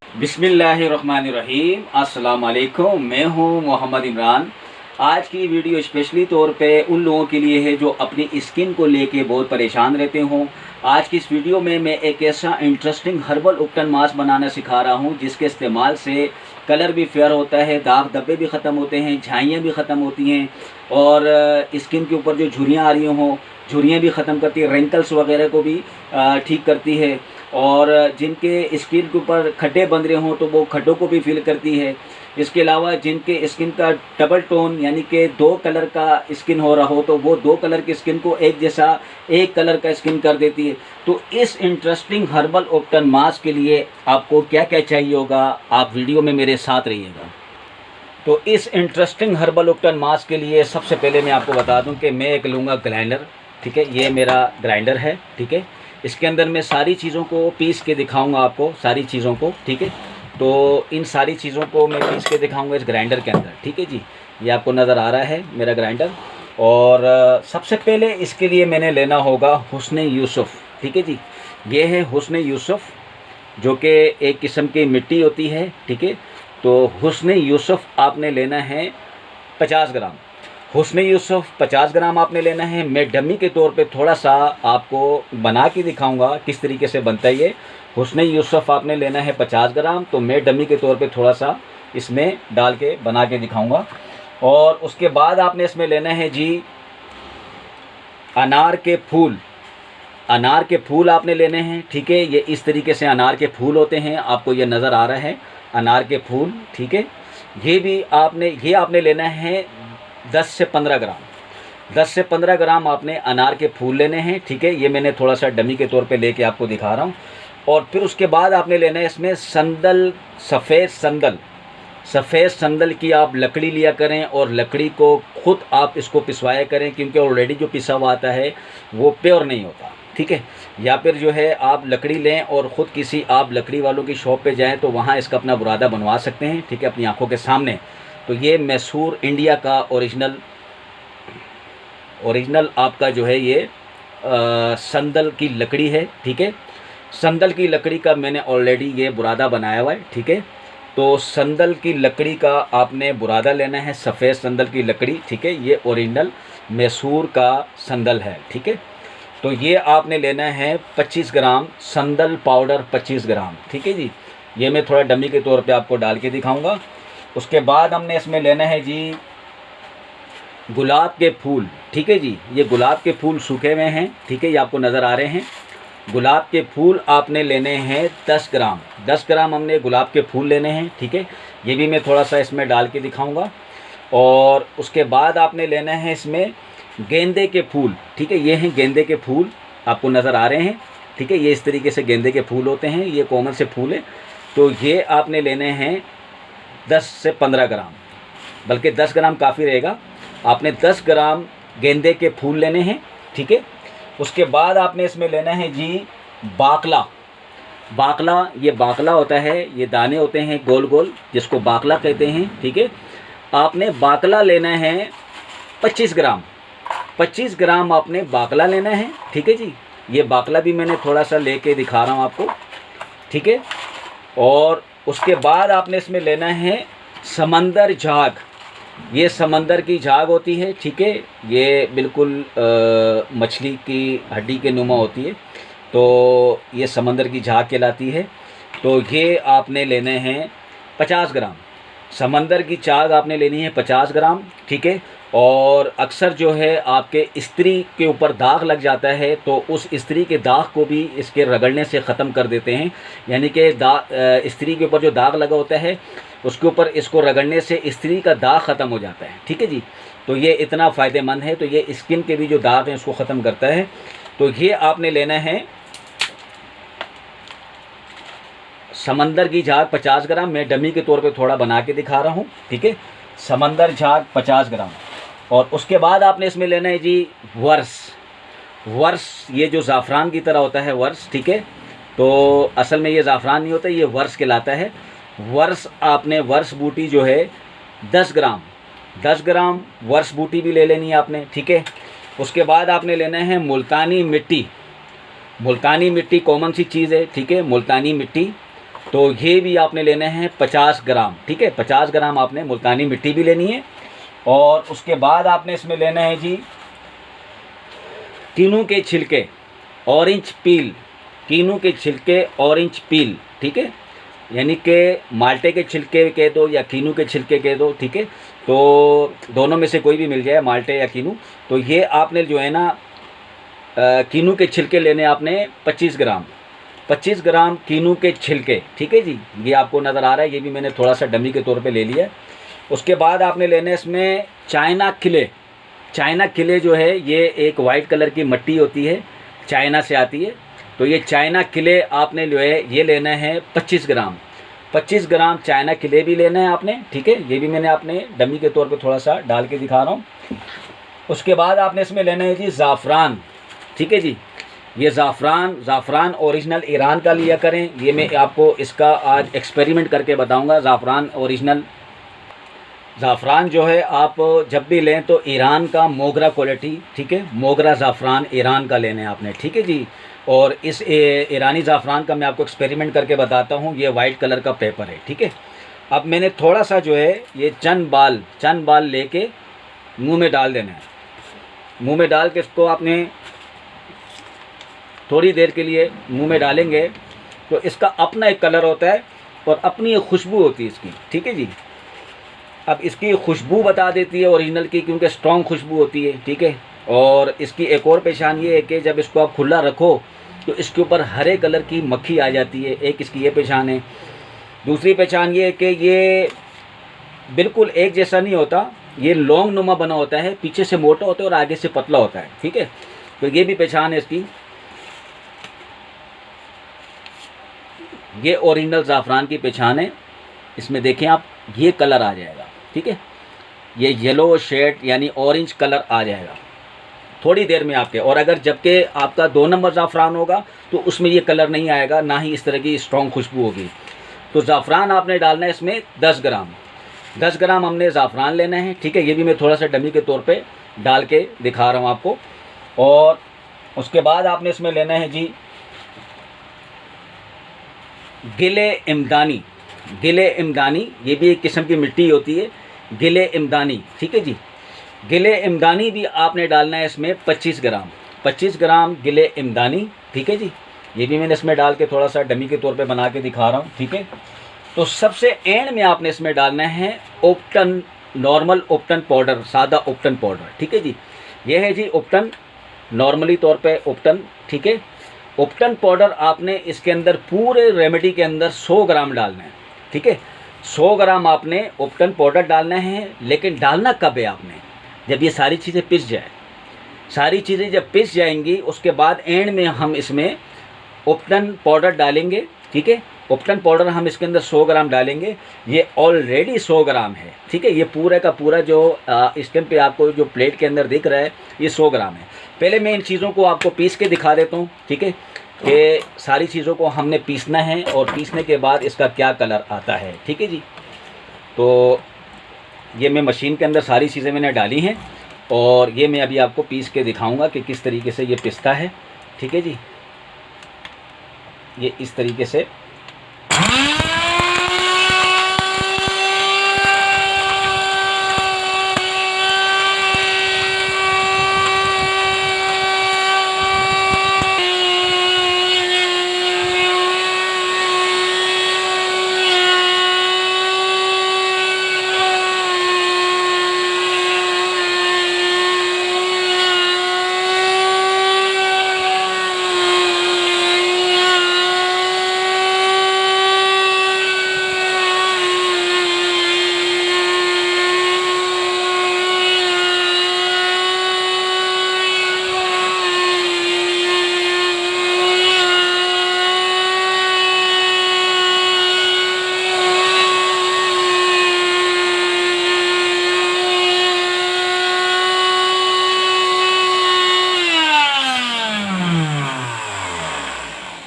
बिस्मिल्लाहिर्रहमानिर्रहीम। अस्सलाम वालेकुम। मैं हूं मोहम्मद इमरान। आज की वीडियो स्पेशली तौर पे उन लोगों के लिए है जो अपनी स्किन को लेके बहुत परेशान रहते हों। आज की इस वीडियो में मैं एक ऐसा इंटरेस्टिंग हर्बल उपटन मास्क बनाना सिखा रहा हूं जिसके इस्तेमाल से कलर भी फेयर होता है, दाग धब्बे भी ख़त्म होते हैं, झाइयाँ भी ख़त्म होती हैं और स्किन के ऊपर जो झुर्रियाँ आ रही हों झुर्रियाँ भी ख़त्म करती है, रिंकल्स वगैरह को भी ठीक करती है। और जिनके स्किन के ऊपर खड्डे बन रहे हों तो वो खड्डों को भी फिल करती है। इसके अलावा जिनके स्किन का डबल टोन यानी कि दो कलर का स्किन हो रहा हो तो वो दो कलर की स्किन को एक जैसा एक कलर का स्किन कर देती है। तो इस इंटरेस्टिंग हर्बल उपटन मास्क के लिए आपको क्या क्या चाहिए होगा, आप वीडियो में मेरे साथ रहिएगा। तो इस इंटरेस्टिंग हर्बल उपटन मास्क के लिए सबसे पहले मैं आपको बता दूं कि मैं एक लूँगा ग्राइंडर। ठीक है, ये मेरा ग्राइंडर है। ठीक है, इसके अंदर मैं सारी चीज़ों को पीस के दिखाऊंगा आपको, सारी चीज़ों को। ठीक है, तो इन सारी चीज़ों को मैं पीस के दिखाऊंगा इस ग्राइंडर के अंदर। ठीक है जी, ये आपको नज़र आ रहा है मेरा ग्राइंडर। और सबसे पहले इसके लिए मैंने लेना होगा हुस्न यूसुफ। ठीक है जी, ये है हुस्न यूसुफ जो कि एक किस्म की मिट्टी होती है। ठीक है, तो हुस्न यूसुफ आपने लेना है 50 ग्राम। हुस्न यूसुफ 50 ग्राम आपने लेना है। मैं डमी के तौर पे थोड़ा सा आपको बना के दिखाऊंगा किस तरीके से बनता है ये। हुस्न यूसुफ आपने लेना है 50 ग्राम, तो मैं डमी के तौर पे थोड़ा सा इसमें डाल के बना के दिखाऊंगा। और उसके बाद आपने इसमें लेना है जी अनार के फूल। अनार के फूल आपने लेने हैं। ठीक है, ये इस तरीके से अनार के फूल होते हैं, आपको ये नज़र आ रहा है अनार के फूल। ठीक है, ये आपने लेना है 10 से 15 ग्राम। 10 से 15 ग्राम आपने अनार के फूल लेने हैं। ठीक है, ये मैंने थोड़ा सा डमी के तौर पे लेके आपको दिखा रहा हूँ। और फिर उसके बाद आपने लेना है इसमें संदल, सफ़ेद संदल की आप लकड़ी लिया करें और लकड़ी को खुद आप इसको पिसवाया करें, क्योंकि ऑलरेडी जो पिसा हुआ आता है वो प्योर नहीं होता। ठीक है, या फिर जो है आप लकड़ी लें और ख़ुद किसी आप लकड़ी वालों की शॉप पे जाएं तो वहाँ इसका अपना बुरादा बनवा सकते हैं। ठीक है, अपनी आंखों के सामने। तो ये मैसूर इंडिया का ओरिजिनल आपका जो है ये संदल की लकड़ी है। ठीक है, संदल की लकड़ी का मैंने ऑलरेडी ये बुरादा बनाया हुआ है। ठीक है, तो संदल की लकड़ी का आपने बुरादा लेना है, सफ़ेद संदल की लकड़ी। ठीक है, ये ओरिजिनल मैसूर का संदल है। ठीक है, तो ये आपने लेना है 25 ग्राम संदल पाउडर, 25 ग्राम। ठीक है जी, ये मैं थोड़ा डमी के तौर पे आपको डाल के दिखाऊंगा। उसके बाद हमने इसमें लेना है जी गुलाब के फूल। ठीक है जी, ये गुलाब के फूल सूखे हुए हैं। ठीक है, ये आपको नज़र आ रहे हैं। गुलाब के फूल आपने लेने हैं 10 ग्राम। 10 ग्राम हमने गुलाब के फूल लेने हैं। ठीक है, ये भी मैं थोड़ा सा इसमें डाल के दिखाऊंगा। और उसके बाद आपने लेना है इसमें गेंदे के फूल। ठीक है, ये हैं गेंदे के फूल, आपको नज़र आ रहे हैं। ठीक है, ये इस तरीके से गेंदे के फूल होते हैं, ये कॉमन से फूल है। तो ये आपने लेने हैं 10 से 15 ग्राम, बल्कि 10 ग्राम काफ़ी रहेगा। आपने 10 ग्राम गेंदे के फूल लेने हैं। ठीक है, उसके बाद आपने इसमें लेना है जी बाकला। ये बाकला होता है, ये दाने होते हैं गोल गोल, जिसको बाकला कहते हैं। ठीक है, आपने बाकला लेना है 25 ग्राम। 25 ग्राम आपने बाकला लेना है। ठीक है जी, ये बाकला भी मैंने थोड़ा सा लेके दिखा रहा हूँ आपको। ठीक है, और उसके बाद आपने इसमें लेना है समंदर झाग। ये समंदर की झाग होती है। ठीक है, ये बिल्कुल मछली की हड्डी के नुमा होती है, तो ये समंदर की झाग कहलाती है। तो ये आपने लेने हैं 50 ग्राम। समंदर की झाग आपने लेनी है 50 ग्राम। ठीक है, और अक्सर जो है आपके स्त्री के ऊपर दाग लग जाता है, तो उस स्त्री के दाग को भी इसके रगड़ने से ख़त्म कर देते हैं। यानी कि स्त्री के ऊपर जो दाग लगा होता है उसके ऊपर इसको रगड़ने से स्त्री का दाग ख़त्म हो जाता है। ठीक है जी, तो ये इतना फ़ायदेमंद है। तो ये स्किन के भी जो दाग हैं उसको ख़त्म करता है। तो ये आपने लेना है समंदर की झाग 50 ग्राम। मैं डमी के तौर पे थोड़ा बना के दिखा रहा हूँ। ठीक है, समंदर झाग 50 ग्राम। और उसके बाद आपने इसमें लेना है जी वर्स। ये जो ज़ाफ़रान की तरह होता है वर्स। ठीक है, तो असल में ये ज़ाफ़रान नहीं होता, ये वर्स कहलाता है। वर्स बूटी जो है 10 ग्राम वर्स बूटी भी ले लेनी है आपने। ठीक है, उसके बाद आपने लेना है मुल्तानी मिट्टी। मुल्तानी मिट्टी कॉमन सी चीज़ है। ठीक है, मुल्तानी मिट्टी तो ये भी आपने लेने हैं 50 ग्राम, ठीक है। 50 ग्राम आपने मुल्तानी मिट्टी भी लेनी है। और उसके बाद आपने इसमें लेना है जी कीनू के छिलके, ऑरेंज पील, कीनू के छिलके ऑरेंज पील, ठीक है। यानी कि माल्टे के छिलके कह दो या कीनू के छिलके कह दो, ठीक है। तो दोनों में से कोई भी मिल जाए, माल्टे या कीनू। तो ये आपने जो है ना कीनू के छिलके लेने आपने 25 ग्राम, 25 ग्राम कीनू के छिलके, ठीक है जी। ये आपको नज़र आ रहा है, ये भी मैंने थोड़ा सा डमी के तौर पे ले लिया है। उसके बाद आपने लेने इसमें चाइना किले। चाइना किले जो है ये एक वाइट कलर की मिट्टी होती है, चाइना से आती है। तो ये चाइना किले आपने जो है ये लेना है 25 ग्राम, 25 ग्राम चाइना किले भी लेना है आपने, ठीक है। ये भी मैंने आपने डमी के तौर पे थोड़ा सा डाल के दिखा रहा हूँ। उसके बाद आपने इसमें लेना है जी ज़ाफ़रान, ठीक है जी। ये ज़ाफ़रान ओरिजिनल ईरान का लिया करें। ये मैं आपको इसका आज एक्सपेरिमेंट करके बताऊँगा। ज़ाफ़रान जो है आप जब भी लें तो ईरान का मोगरा क्वालिटी, ठीक है। मोगरा ज़ाफ़रान ईरान का लेने हैं आपने, ठीक है जी। और इस ईरानी ज़ाफ़रान का मैं आपको एक्सपेरिमेंट करके बताता हूँ। ये वाइट कलर का पेपर है, ठीक है। अब मैंने थोड़ा सा जो है ये चंद बाल लेके मुंह में डाल देना है। मुंह में डाल के इसको आपने थोड़ी देर के लिए मुंह में डालेंगे तो इसका अपना एक कलर होता है और अपनी एक खुशबू होती है इसकी, ठीक है जी। अब इसकी खुशबू बता देती है ओरिजिनल की, क्योंकि स्ट्रॉन्ग खुशबू होती है, ठीक है। और इसकी एक और पहचान ये है कि जब इसको आप खुला रखो तो इसके ऊपर हरे कलर की मक्खी आ जाती है। एक इसकी ये पहचान है। दूसरी पहचान ये है कि ये बिल्कुल एक जैसा नहीं होता, ये लॉन्ग नुमा बना होता है, पीछे से मोटा होता है और आगे से पतला होता है, ठीक है। तो ये भी पहचान है इसकी। ये ओरिजिनल ज़ाफ़रान की पहचान है। इसमें देखें आप, ये कलर आ जाएगा, ठीक है। ये येलो शेड यानी ऑरेंज कलर आ जाएगा थोड़ी देर में आपके। और अगर जबकि आपका 2 नंबर ज़ाफ़रान होगा तो उसमें ये कलर नहीं आएगा, ना ही इस तरह की स्ट्रॉन्ग खुशबू होगी। तो ज़ाफ़रान आपने डालना है इसमें 10 ग्राम, 10 ग्राम हमने ज़ाफ़रान लेना है, ठीक है। ये भी मैं थोड़ा सा डमी के तौर पे डाल के दिखा रहा हूँ आपको। और उसके बाद आपने इसमें लेना है जी गिले इमदानी। गिले इमदानी ये भी एक किस्म की मिट्टी होती है, गिले इमदानी, ठीक है जी। गिले इमदानी भी आपने डालना है इसमें 25 ग्राम, 25 ग्राम गिले इमदानी, ठीक है जी। ये भी मैंने इसमें डाल के थोड़ा सा डमी के तौर पे बना के दिखा रहा हूँ, ठीक है। तो सबसे एंड में आपने इसमें डालना है ओप्टन, नॉर्मल ओप्टन पाउडर, सादा ओप्टन पाउडर, ठीक है जी। ये है जी ओप्टन, नॉर्मली तौर पे ओप्टन, ठीक है। ओप्टन पाउडर आपने इसके अंदर पूरे रेमेडी के अंदर 100 ग्राम डालना है, ठीक है। 100 ग्राम आपने ओप्टन पाउडर डालना है। लेकिन डालना कब है आपने? जब ये सारी चीज़ें पिस जाए। सारी चीज़ें जब पिस जाएंगी उसके बाद एंड में हम इसमें ओप्टन पाउडर डालेंगे, ठीक है। ओप्टन पाउडर हम इसके अंदर 100 ग्राम डालेंगे। ये ऑलरेडी 100 ग्राम है, ठीक है। ये पूरा का पूरा जो इस टाइम पे आपको जो प्लेट के अंदर दिख रहा है ये 100 ग्राम है। पहले मैं इन चीज़ों को आपको पीस के दिखा देता हूँ, ठीक है, कि सारी चीज़ों को हमने पीसना है और पीसने के बाद इसका क्या कलर आता है, ठीक है जी। तो ये मैं मशीन के अंदर सारी चीज़ें मैंने डाली हैं और ये मैं अभी आपको पीस के दिखाऊंगा कि किस तरीके से ये पिसता है, ठीक है जी। ये इस तरीके से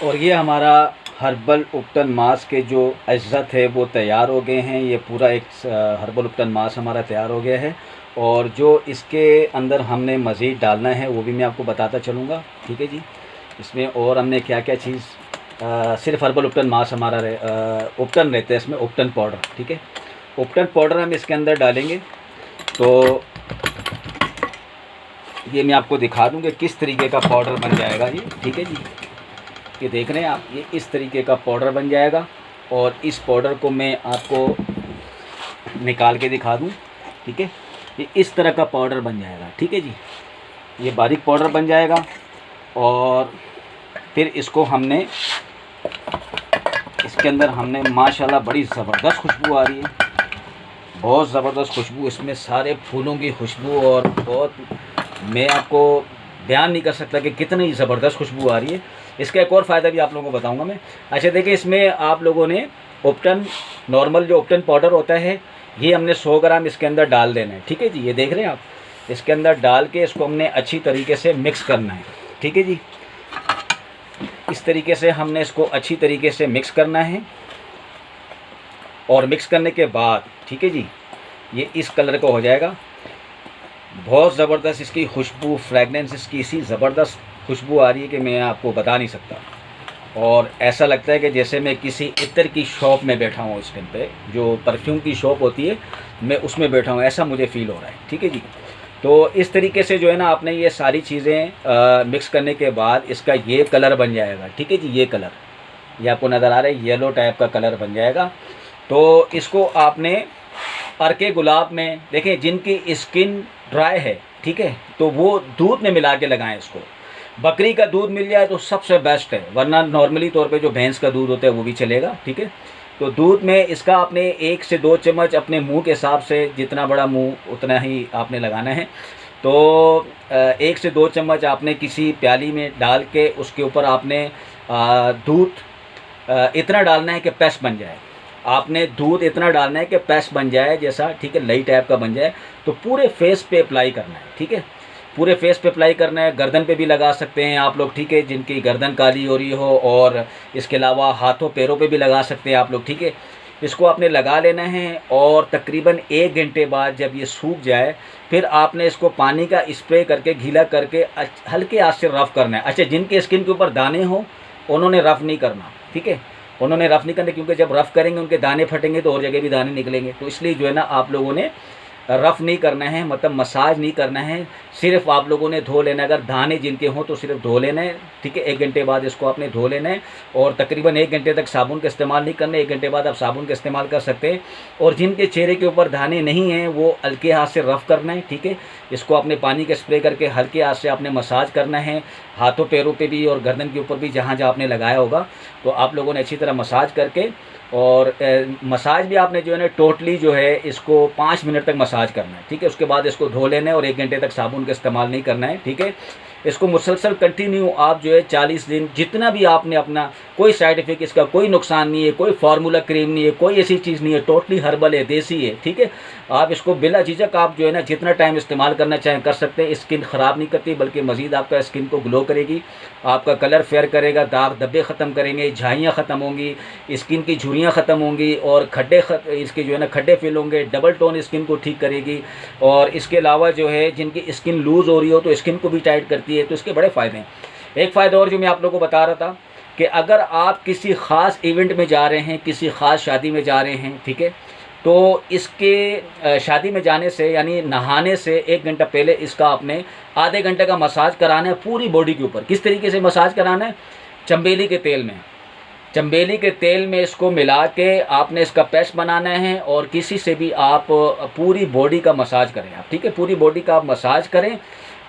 और ये हमारा हर्बल उपटन मास के जो अज्जा थे वो तैयार हो गए हैं। ये पूरा एक हर्बल उपटन मास हमारा तैयार हो गया है। और जो इसके अंदर हमने मज़ीद डालना है वो भी मैं आपको बताता चलूँगा, ठीक है जी। इसमें और हमने क्या क्या चीज़ सिर्फ हर्बल उपटन मास हमारा उपटन रहता है इसमें, उपटन पाउडर, ठीक है। उपटन पाउडर हम इसके अंदर डालेंगे तो ये मैं आपको दिखा दूँ कि किस तरीके का पाउडर बन जाएगा ये, ठीक है जी। ये देख रहे हैं आप, ये इस तरीके का पाउडर बन जाएगा और इस पाउडर को मैं आपको निकाल के दिखा दूँ, ठीक है। ये इस तरह का पाउडर बन जाएगा, ठीक है जी। ये बारीक पाउडर बन जाएगा और फिर इसको हमने इसके अंदर हमने माशाल्लाह बड़ी ज़बरदस्त खुशबू आ रही है, बहुत ज़बरदस्त खुशबू, इसमें सारे फूलों की खुशबू और बहुत, मैं आपको बयान नहीं कर सकता कि कितनी ज़बरदस्त खुशबू आ रही है। इसका एक और फ़ायदा भी आप लोगों को बताऊंगा मैं। अच्छा देखिए, इसमें आप लोगों ने उपटन, नॉर्मल जो उपटन पाउडर होता है, ये हमने 100 ग्राम इसके अंदर डाल देना है, ठीक है जी। ये देख रहे हैं आप, इसके अंदर डाल के इसको हमने अच्छी तरीके से मिक्स करना है, ठीक है जी। इस तरीके से हमने इसको अच्छी तरीके से मिक्स करना है और मिक्स करने के बाद, ठीक है जी, ये इस कलर का हो जाएगा। बहुत ज़बरदस्त इसकी खुशबू, फ्रेगनेंस इसकी इसी ज़बरदस्त खुशबू आ रही है कि मैं आपको बता नहीं सकता। और ऐसा लगता है कि जैसे मैं किसी इत्र की शॉप में बैठा हूँ, इस टाइम पे जो परफ्यूम की शॉप होती है, मैं उसमें बैठा हूँ, ऐसा मुझे फ़ील हो रहा है, ठीक है जी। तो इस तरीके से जो है ना, आपने ये सारी चीज़ें मिक्स करने के बाद इसका ये कलर बन जाएगा, ठीक है जी। ये कलर, ये आपको नज़र आ रहा है, येलो टाइप का कलर बन जाएगा। तो इसको आपने अर्के गुलाब में, देखें जिनकी स्किन ड्राई है, ठीक है, तो वो दूध में मिला के लगाएं इसको। बकरी का दूध मिल जाए तो सबसे बेस्ट है, वरना नॉर्मली तौर पे जो भैंस का दूध होता है वो भी चलेगा, ठीक है। तो दूध में इसका आपने 1 से 2 चम्मच अपने मुंह के हिसाब से, जितना बड़ा मुंह उतना ही आपने लगाना है। तो 1 से 2 चम्मच आपने किसी प्याली में डाल के उसके ऊपर आपने दूध इतना डालना है कि पेस्ट बन जाए। आपने दूध इतना डालना है कि पेस्ट बन जाए जैसा, ठीक है, लई टाइप का बन जाए। तो पूरे फेस पे अप्लाई करना है, ठीक है, पूरे फेस पे अप्लाई करना है। गर्दन पे भी लगा सकते हैं आप लोग, ठीक है, जिनकी गर्दन काली हो रही हो, और इसके अलावा हाथों पैरों पे भी लगा सकते हैं आप लोग, ठीक है। इसको आपने लगा लेना है और तकरीबन 1 घंटे बाद जब ये सूख जाए, फिर आपने इसको पानी का स्प्रे करके, गीला करके हल्के हाथ से रफ़ करना है। अच्छा, जिनके स्किन के ऊपर दाने हो उन्होंने रफ़ नहीं करना, ठीक है, उन्होंने रफ़ नहीं करना, क्योंकि जब रफ़ करेंगे उनके दाने फटेंगे तो और जगह भी दाने निकलेंगे। तो इसलिए जो है ना, आप लोगों ने रफ़ नहीं करना है, मतलब मसाज नहीं करना है, सिर्फ आप लोगों ने धो लेना है। अगर दाने जिनके हों तो सिर्फ धो लेना है, ठीक है। 1 घंटे बाद इसको आपने धो लेना है और तकरीबन 1 घंटे तक साबुन का इस्तेमाल नहीं करना है। 1 घंटे बाद आप साबुन का इस्तेमाल कर सकते हैं। और जिनके चेहरे के ऊपर दाने नहीं हैं वो हल्के हाथ से रफ़ करना है, ठीक है। इसको आपने पानी का स्प्रे करके हल्के हाथ से आपने मसाज करना है, हाथों पैरों पे भी और गर्दन के ऊपर भी, जहाँ जहाँ आपने लगाया होगा। तो आप लोगों ने अच्छी तरह मसाज करके, और मसाज भी आपने जो है ना टोटली जो है इसको 5 मिनट तक मसाज करना है, ठीक है। उसके बाद इसको धो लेना है और 1 घंटे तक साबुन का इस्तेमाल नहीं करना है, ठीक है। इसको मुसलसल कंटिन्यू आप जो है 40 दिन, जितना भी आपने अपना, कोई साइड इफेक्ट इसका कोई नुकसान नहीं है, कोई फार्मूला क्रीम नहीं है, कोई ऐसी चीज़ नहीं है, टोटली हर्बल है, देसी है, ठीक है। आप इसको बिला झिझक आप जो है ना जितना टाइम इस्तेमाल करना चाहें कर सकते हैं। स्किन ख़राब नहीं करती, बल्कि मज़ीद आपका स्किन को ग्लो करेगी, आपका कलर फेयर करेगा, दाग धब्बे ख़त्म करेंगे, झाइयाँ ख़त्म होंगी, स्किन की झुर्रियाँ ख़त्म होंगी और इसके जो है ना खड्डे फिल होंगे, डबल टोन स्किन को ठीक करेगी। और इसके अलावा जो है जिनकी स्किन लूज़ हो रही हो तो स्किन को भी टाइट करती है। तो इसके बड़े फ़ायदे हैं। एक फ़ायदा और जो मैं आप लोगों को बता रहा था कि अगर आप किसी ख़ास इवेंट में जा रहे हैं, किसी ख़ास शादी में जा रहे हैं, ठीक है, तो इसके शादी में जाने से, यानी नहाने से 1 घंटा पहले इसका आपने आधे घंटे का मसाज कराना है पूरी बॉडी के ऊपर। किस तरीके से मसाज कराना है? चंबेली के तेल में, चंबेली के तेल में इसको मिला के आपने इसका पेस्ट बनाना है और किसी से भी आप पूरी बॉडी का मसाज करें आप, ठीक है, पूरी बॉडी का आप मसाज करें।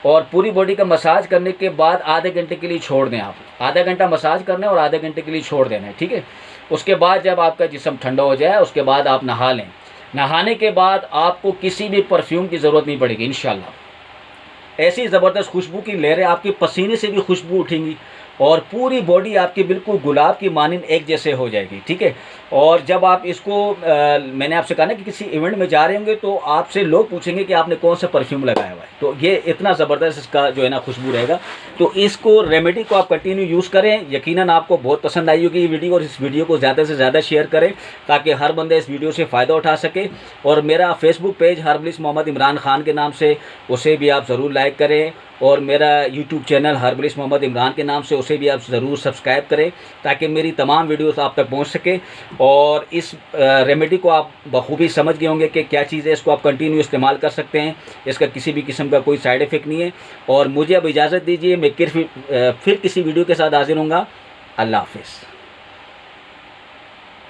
और पूरी बॉडी का मसाज करने के बाद आधे घंटे के लिए छोड़ दें आप। आधा घंटा मसाज करना है और आधे घंटे के लिए छोड़ देना है, ठीक है। उसके बाद जब आपका जिस्म ठंडा हो जाए उसके बाद आप नहा लें। नहाने के बाद आपको किसी भी परफ्यूम की ज़रूरत नहीं पड़ेगी इंशाल्लाह। ऐसी ज़बरदस्त खुशबू की लहरें आपके पसीने से भी खुशबू उठेंगी और पूरी बॉडी आपकी बिल्कुल गुलाब की मानिंद एक जैसे हो जाएगी, ठीक है। और जब आप इसको मैंने आपसे कहा ना कि किसी इवेंट में जा रहे होंगे तो आपसे लोग पूछेंगे कि आपने कौन सा परफ्यूम लगाया हुआ है, तो ये इतना ज़बरदस्त इसका जो है ना खुशबू रहेगा। तो इसको रेमेडी को आप कंटिन्यू यूज़ करें, यकीनन आपको बहुत पसंद आई होगी ये वीडियो, और इस वीडियो को ज़्यादा से ज़्यादा शेयर करें ताकि हर बंदा इस वीडियो से फ़ायदा उठा सके। और मेरा Facebook page herbalist Mohammad Imran Khan के नाम से, उसे भी आप ज़रूर लाइक करें, और मेरा YouTube channel herbalist Mohammad Imran के नाम से, उसे भी आप ज़रूर सब्सक्राइब करें ताकि मेरी तमाम वीडियोस आप तक पहुंच सके। और इस रेमेडी को आप बखूबी समझ गए होंगे कि क्या चीज़ है, इसको आप कंटिन्यू इस्तेमाल कर सकते हैं, इसका किसी भी किस्म का कोई साइड इफ़ेक्ट नहीं है। और मुझे अब इजाज़त दीजिए, मैं फिर किसी वीडियो के साथ हाजिर होऊंगा। अल्लाह हाफ़िज़।